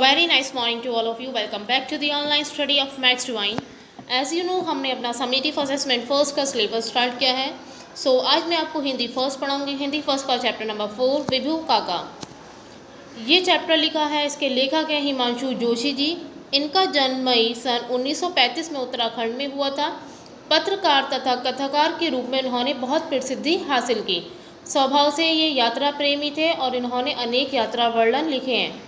Very nice morning to all of you. Welcome back to the online study of maths divine. As you know, हमने अपना summative assessment first का syllabus start किया है। आज मैं आपको हिंदी फर्स्ट पढ़ाऊंगी। हिंदी फर्स्ट का चैप्टर नंबर 4 विभू काका। ये चैप्टर लिखा है, इसके लेखक हैं हिमांशु जोशी जी। इनका जन्म मई सन 1935 में उत्तराखंड में हुआ था। पत्रकार तथा कथाकार के रूप में इन्होंने बहुत प्रसिद्धि हासिल की। स्वभाव से ये यात्रा प्रेमी थे और इन्होंने अनेक यात्रा वर्णन लिखे हैं।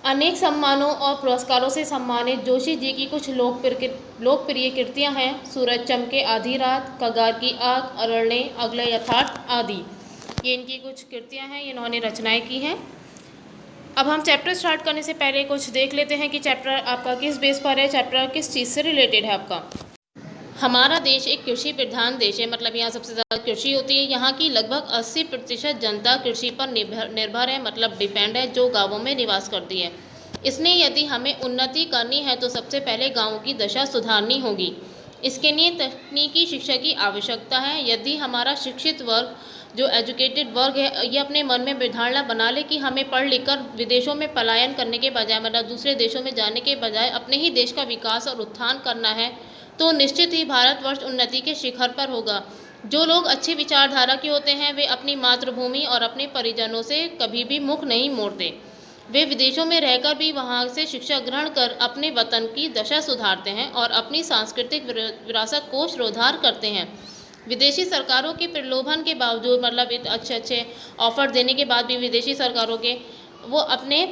अनेक सम्मानों और पुरस्कारों से सम्मानित जोशी जी की कुछ लोकप्रिय कृतियां हैं सूरज चमके आधी रात, कगार की आग, अरण्य, अगले यथार्थ आदि। ये इनकी कुछ कृतियां हैं, इन्होंने रचनाएं की हैं। अब हम चैप्टर स्टार्ट करने से पहले कुछ देख लेते हैं कि चैप्टर आपका किस बेस पर है, चैप्टर किस चीज़ से रिलेटेड है आपका। हमारा देश एक कृषि प्रधान देश है, मतलब यहाँ सबसे ज़्यादा कृषि होती है। यहाँ की लगभग 80% जनता कृषि पर निर्भर है, मतलब डिपेंड है, जो गांवों में निवास करती है। इसलिए यदि हमें उन्नति करनी है तो सबसे पहले गाँव की दशा सुधारनी होगी। इसके लिए तकनीकी शिक्षा की आवश्यकता है। यदि हमारा शिक्षित वर्ग, जो एजुकेटेड वर्ग है, ये अपने मन में धारणा बना ले कि हमें पढ़ लिख कर विदेशों में पलायन करने के बजाय, मतलब दूसरे देशों में जाने के बजाय अपने ही देश का विकास और उत्थान करना है, तो निश्चित ही भारतवर्ष उन्नति के शिखर पर होगा। जो लोग अच्छी विचारधारा के होते हैं वे अपनी मातृभूमि और अपने परिजनों से कभी भी मुख नहीं मोड़ते। वे विदेशों में रहकर भी वहां से शिक्षा ग्रहण कर अपने वतन की दशा सुधारते हैं और अपनी सांस्कृतिक विरासत को श्रोधार करते हैं। विदेशी सरकारों के प्रलोभन के बावजूद, मतलब अच्छे ऑफर देने के बाद भी विदेशी सरकारों के, वो अपने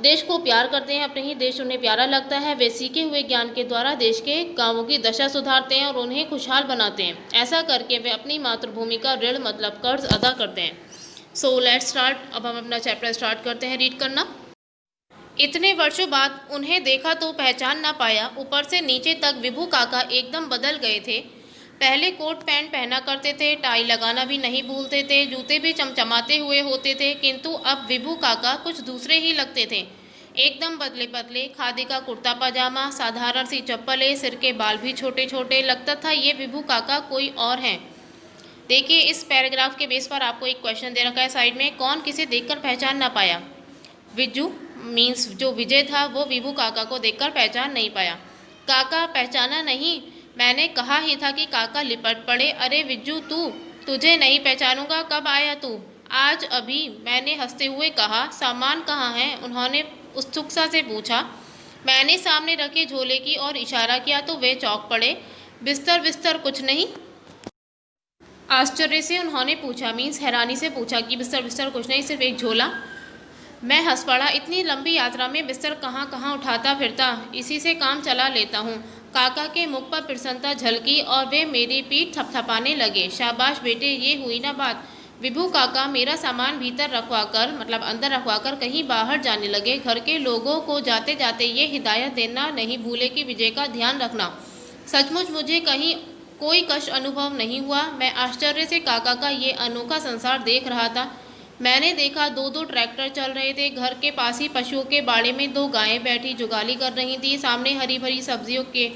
देश को प्यार करते हैं, अपने ही देश उन्हें प्यारा लगता है। वे सीखे हुए ज्ञान के द्वारा देश के गांवों की दशा सुधारते हैं और उन्हें खुशहाल बनाते हैं। ऐसा करके वे अपनी मातृभूमि का ऋण, मतलब कर्ज अदा करते हैं। So let's start. अब हम अपना चैप्टर स्टार्ट करते हैं रीड करना। इतने वर्षों बाद उन्हें देखा तो पहचान ना पाया। ऊपर से नीचे तक विभू काका एकदम बदल गए थे। पहले कोट पैंट पहना करते थे, टाई लगाना भी नहीं भूलते थे, जूते भी चमचमाते हुए होते थे, किंतु अब विभू काका कुछ दूसरे ही लगते थे। एकदम पतले पतले, खादी का कुर्ता पजामा, साधारण सी चप्पलें, सिर के बाल भी छोटे छोटे। लगता था ये विभू काका कोई और हैं। देखिए, इस पैराग्राफ के बेस पर आपको एक क्वेश्चन दे रखा है साइड में, कौन किसे देखकर पहचान ना पाया। विजू मीन्स जो विजय था वो विभू काका को देखकर पहचान नहीं पाया। काका पहचाना नहीं, मैंने कहा ही था कि काका लिपट पड़े। अरे विज्जू, तुझे नहीं पहचानूंगा, कब आया तू? आज अभी, मैंने हंसते हुए कहा। सामान कहाँ है? उन्होंने उत्सुकता से पूछा। मैंने सामने रखे झोले की ओर इशारा किया तो वे चौंक पड़े। बिस्तर बिस्तर कुछ नहीं? आश्चर्य से उन्होंने पूछा, मीन्स हैरानी से पूछा कि बिस्तर बिस्तर कुछ नहीं, सिर्फ एक झोला? मैं हंस पड़ा। इतनी लंबी यात्रा में बिस्तर कहाँ कहाँ उठाता फिरता, इसी से काम चला लेता हूँ। काका के मुख पर प्रसन्नता झलकी और वे मेरी पीठ थपथपाने लगे। शाबाश बेटे, ये हुई ना बात। विभू काका मेरा सामान भीतर रखवा कर, मतलब अंदर रखवा कर कहीं बाहर जाने लगे। घर के लोगों को जाते जाते ये हिदायत देना नहीं भूले कि विजय का ध्यान रखना। सचमुच मुझे कहीं कोई कष्ट अनुभव नहीं हुआ। मैं आश्चर्य से काका का ये अनोखा संसार देख रहा था। मैंने देखा 2-2 ट्रैक्टर चल रहे थे। घर के पास ही पशुओं के बाड़े में 2 गायें बैठी जुगाली कर रही थी। सामने हरी भरी सब्जियों के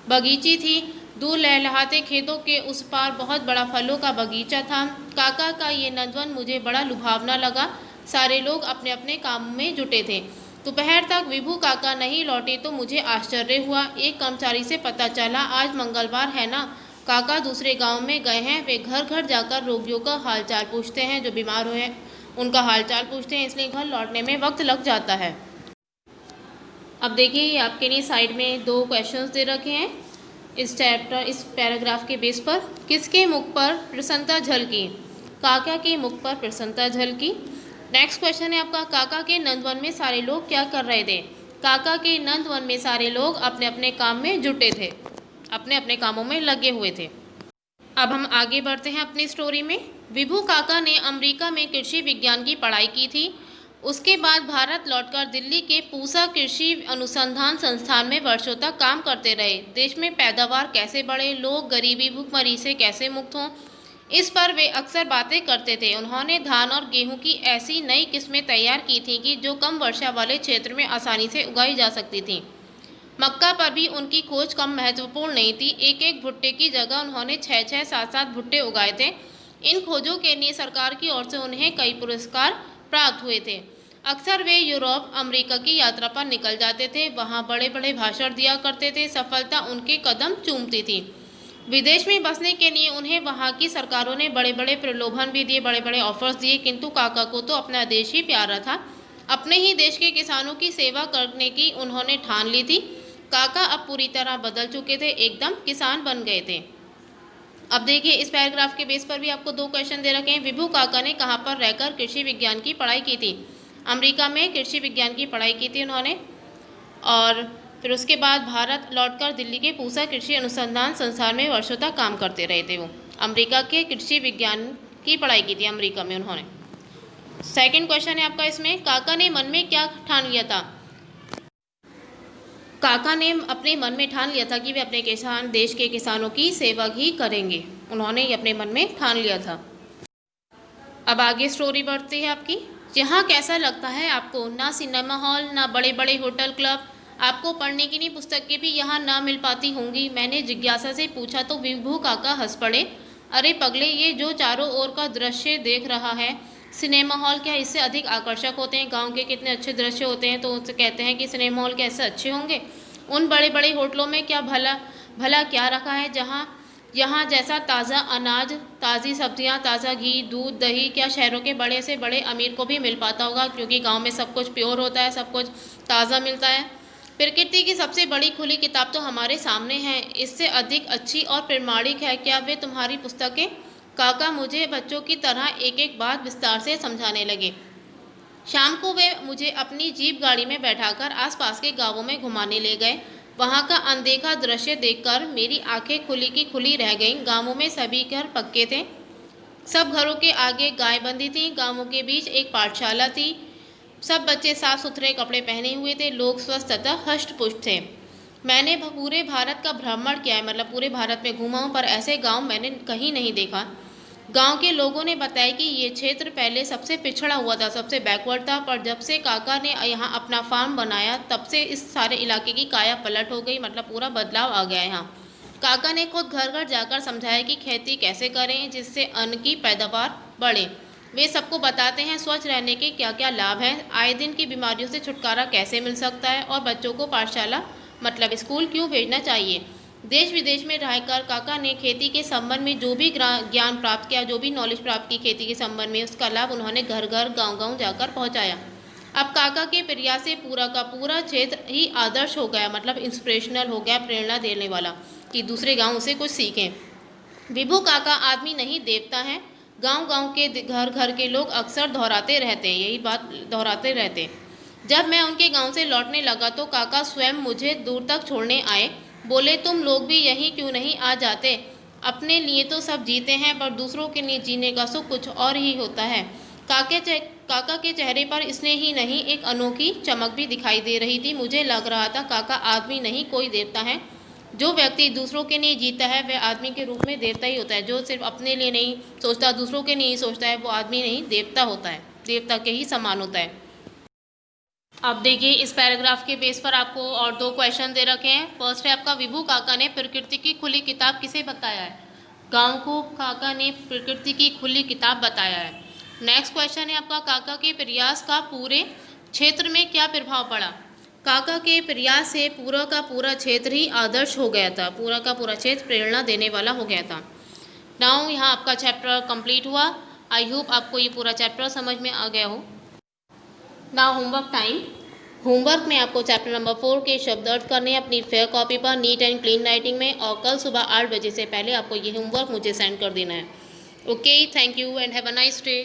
बगीची थी। दूर लहलहाते खेतों के उस पार बहुत बड़ा फलों का बगीचा था। काका का ये नंदवन मुझे बड़ा लुभावना लगा। सारे लोग अपने अपने काम में जुटे थे। दोपहर तक विभू काका नहीं लौटे तो मुझे आश्चर्य हुआ। एक कर्मचारी से पता चला, आज मंगलवार है ना, काका दूसरे गांव में गए हैं। वे घर घर जाकर रोगियों का हालचाल पूछते हैं, जो बीमार हुए उनका हालचाल पूछते हैं, इसलिए घर लौटने में वक्त लग जाता है। अब देखिए, आपके लिए साइड में 2 क्वेश्चंस दे रखे हैं इस पैराग्राफ के बेस पर। किसके मुख पर प्रसन्नता झलकी? काका के मुख पर प्रसन्नता झलकी। नेक्स्ट क्वेश्चन है आपका, काका के नंदवन में सारे लोग क्या कर रहे थे? काका के नंदवन में सारे लोग अपने अपने काम में जुटे थे, अपने अपने कामों में लगे हुए थे। अब हम आगे बढ़ते हैं अपनी स्टोरी में। विभू काका ने अमेरिका में कृषि विज्ञान की पढ़ाई की थी। उसके बाद भारत लौटकर दिल्ली के पूसा कृषि अनुसंधान संस्थान में वर्षों तक काम करते रहे। देश में पैदावार कैसे बढ़े, लोग गरीबी भुखमरी से कैसे मुक्त हों, इस पर वे अक्सर बातें करते थे। उन्होंने धान और गेहूं की ऐसी नई किस्में तैयार की थीं कि जो कम वर्षा वाले क्षेत्र में आसानी से उगाई जा सकती थीं। मक्का पर भी उनकी खोज कम महत्वपूर्ण नहीं थी। एक एक भुट्टे की जगह उन्होंने 6-6, 7-7 भुट्टे उगाए थे। इन खोजों के लिए सरकार की ओर से उन्हें कई पुरस्कार प्राप्त हुए थे। अक्सर वे यूरोप, अमेरिका की यात्रा पर निकल जाते थे। वहाँ बड़े बड़े भाषण दिया करते थे। सफलता उनके कदम चूमती थी। विदेश में बसने के लिए उन्हें वहाँ की सरकारों ने बड़े बड़े प्रलोभन भी दिए, बड़े बड़े ऑफर्स दिए, किंतु काका को तो अपना देश ही प्यारा था। अपने ही देश के किसानों की सेवा करने की उन्होंने ठान ली थी। काका अब पूरी तरह बदल चुके थे, एकदम किसान बन गए थे। अब देखिए, इस पैराग्राफ के बेस पर भी आपको 2 क्वेश्चन दे रखे हैं। विभू काका ने कहाँ पर रहकर कृषि विज्ञान की पढ़ाई की थी? अमेरिका में कृषि विज्ञान की पढ़ाई की थी उन्होंने। और फिर उसके बाद भारत लौटकर दिल्ली के पूसा कृषि अनुसंधान संस्थान में वर्षों तक काम करते रहे थे। वो अमेरिका के कृषि विज्ञान की पढ़ाई की थी अमेरिका में उन्होंने। सेकंड क्वेश्चन है आपका इसमें, काका ने मन में क्या ठान लिया था? काका ने अपने मन में ठान लिया था कि वे अपने किसान, देश के किसानों की सेवा ही करेंगे। उन्होंने ये अपने मन में ठान लिया था। अब आगे स्टोरी बढ़ती है आपकी। यहाँ कैसा लगता है आपको? ना सिनेमा हॉल, ना बड़े बड़े होटल क्लब, आपको पढ़ने की नहीं पुस्तकें भी यहाँ ना मिल पाती होंगी। मैंने जिज्ञासा से पूछा तो विभू काका हंस पड़े। अरे पगले, ये जो चारों ओर का दृश्य देख रहा है, सिनेमा हॉल क्या इससे अधिक आकर्षक होते हैं? गांव के कितने अच्छे दृश्य होते हैं, तो उनसे कहते हैं कि सिनेमा हॉल कैसे अच्छे होंगे। उन बड़े बड़े होटलों में क्या भला भला क्या रखा है, जहाँ यहाँ जैसा ताज़ा अनाज, ताज़ी सब्जियाँ, ताज़ा घी, दूध, दही क्या शहरों के बड़े से बड़े अमीर को भी मिल पाता होगा? क्योंकि गांव में सब कुछ प्योर होता है, सब कुछ ताज़ा मिलता है। प्रकृति की सबसे बड़ी खुली किताब तो हमारे सामने है, इससे अधिक अच्छी और प्रमाणिक है क्या वे तुम्हारी पुस्तकें? काका मुझे बच्चों की तरह एक एक बात विस्तार से समझाने लगे। शाम को वे मुझे अपनी जीप गाड़ी में बैठाकर आसपास के गांवों में घुमाने ले गए। वहां का अनदेखा दृश्य देखकर मेरी आंखें खुली की खुली रह गईं। गांवों में सभी घर पक्के थे, सब घरों के आगे गाय बंधी थी। गांवों के बीच एक पाठशाला थी, सब बच्चे साफ सुथरे कपड़े पहने हुए थे। लोग स्वस्थ तथा हष्ट-पुष्ट थे। मैंने पूरे भारत का भ्रमण किया है, मतलब पूरे भारत में घूमा हूँ, पर ऐसे गांव मैंने कहीं नहीं देखा। गांव के लोगों ने बताया कि ये क्षेत्र पहले सबसे पिछड़ा हुआ था, सबसे बैकवर्ड था, पर जब से काका ने यहाँ अपना फार्म बनाया तब से इस सारे इलाके की काया पलट हो गई, मतलब पूरा बदलाव आ गया है यहाँ। काका ने खुद घर घर जाकर समझाया कि खेती कैसे करें जिससे अन्न की पैदावार बढ़े। वे सबको बताते हैं स्वच्छ रहने के क्या क्या लाभ हैं, आए दिन की बीमारियों से छुटकारा कैसे मिल सकता है, और बच्चों को पाठशाला मतलब स्कूल क्यों भेजना चाहिए। देश विदेश में रहकर काका ने खेती के संबंध में जो भी ज्ञान प्राप्त किया, जो भी नॉलेज प्राप्त की खेती के संबंध में, उसका लाभ उन्होंने घर घर गांव गांव जाकर पहुंचाया। अब काका के प्रयास से पूरा का पूरा क्षेत्र ही आदर्श हो गया, मतलब इंस्पिरेशनल हो गया, प्रेरणा देने वाला, कि दूसरे गाँव से कुछ सीखें। विभू काका आदमी नहीं देवता है। गांव गांव के घर घर के लोग अक्सर दोहराते रहते हैं, यही बात दोहराते रहते हैं। जब मैं उनके गांव से लौटने लगा तो काका स्वयं मुझे दूर तक छोड़ने आए। बोले, तुम लोग भी यहीं क्यों नहीं आ जाते? अपने लिए तो सब जीते हैं, पर दूसरों के लिए जीने का सुख कुछ और ही होता है। काका के चेहरे पर स्नेह ही नहीं, एक अनोखी चमक भी दिखाई दे रही थी। मुझे लग रहा था काका आदमी नहीं, कोई देवता है। जो व्यक्ति दूसरों के लिए जीता है वह आदमी के रूप में देवता ही होता है। जो सिर्फ अपने लिए नहीं सोचता, दूसरों के लिए नहीं सोचता है, वो आदमी नहीं, देवता होता है, देवता के ही समान होता है। अब देखिए, इस पैराग्राफ के बेस पर आपको और 2 क्वेश्चन दे रखे हैं। फर्स्ट है आपका, विभू काका ने प्रकृति की खुली किताब किसे बताया है? गांव को काका ने प्रकृति की खुली किताब बताया है। नेक्स्ट क्वेश्चन है आपका, काका के प्रयास का पूरे क्षेत्र में क्या प्रभाव पड़ा? काका के प्रयास से पूरा का पूरा क्षेत्र ही आदर्श हो गया था, पूरा का पूरा क्षेत्र प्रेरणा देने वाला हो गया था। नाउ यहाँ आपका चैप्टर कंप्लीट हुआ। आई होप आपको ये पूरा चैप्टर समझ में आ गया हो। Now homework time. होमवर्क में आपको चैप्टर नंबर 4 के शब्द अर्थ करने हैं अपनी फेयर कॉपी पर नीट एंड क्लीन राइटिंग में, और कल सुबह 8 बजे से पहले आपको ये होमवर्क मुझे सेंड कर देना है। Okay, thank you and have a nice day.